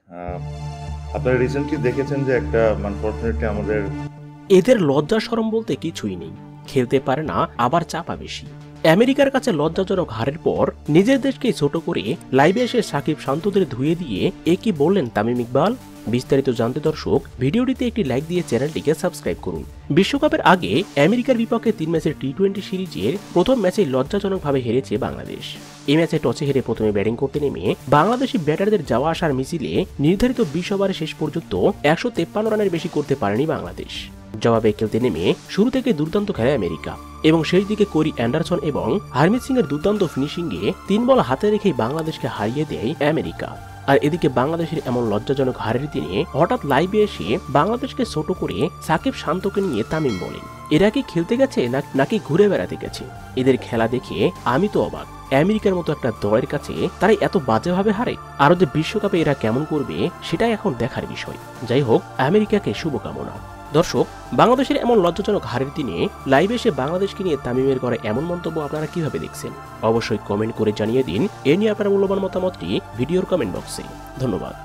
আহ, আপনারা রিসেন্টলি দেখেছেন যে একটা আনফরচুনেটলি আমাদের এদের লজ্জা শরম বলতে কিছুই নেই, খেলতে পারে না আবার চাপা বেশি। আমেরিকার কাছে লজ্জাজনক হারের পর নিজের দেশকে ছোট করে লাইভে এসে সাকিব শান্তদের ধুয়ে দিয়ে কি বললেন তামিম ইকবাল। বিস্তারিত জানতে দর্শক ভিডিওটিতে একটি লাইক দিয়ে চ্যানেলটিকে সাবস্ক্রাইব করুন। বিশ্বকাপের আগে আমেরিকার বিপক্ষে 3 ম্যাচের টি-20 সিরিজের প্রথম ম্যাচে লজ্জাজনকভাবে হেরেছে বাংলাদেশ। এই ম্যাচে টসে হেরে প্রথমে ব্যাটিং করতে নেমে বাংলাদেশি ব্যাটারদের যাওয়া আসার মিছিলে নির্ধারিত 20 ওভারে শেষ পর্যন্ত 153 রানের বেশি করতে পারেনি বাংলাদেশ। জবাবে খেলতে নেমে শুরু থেকে দুর্দান্ত খেলে আমেরিকা এবং শেষ দিকে কোরি অ্যান্ডারসন এবং হারমিত সিং এর দুর্দান্ত ফিনিশিংয়ে 3 বল হাতে রেখেই বাংলাদেশকে হারিয়ে দেয় আমেরিকা। আর এদিকে বাংলাদেশের এমন লজ্জাজনক হারের দিনে হঠাৎ লাইভে এসে বাংলাদেশকে ছোট করে সাকিব শান্তকে নিয়ে তামিম বলেন, এরা কি খেলতে গেছে নাকি ঘুরে বেড়াতে গেছে? এদের খেলা দেখে আমি তো অবাক। আমেরিকার মতো একটা দলের কাছে তারা এত বাজেভাবে হারে। আরো যে বিশ্বকাপে এরা কেমন করবে সেটাই এখন দেখার বিষয়। যাই হোক, আমেরিকাকে শুভকামনা। দর্শক, বাংলাদেশের এমন লজ্জাজনক হারের দিনে লাইভে এসে বাংলাদেশকে নিয়ে তামিমের করে এমন মন্তব্য আপনারা কিভাবে দেখছেন? অবশ্যই কমেন্ট করে জানিয়ে দিন। এ নিয়ে আপনার মূল্যবান মতামতটি ভিডিওর কমেন্ট বক্সে। ধন্যবাদ।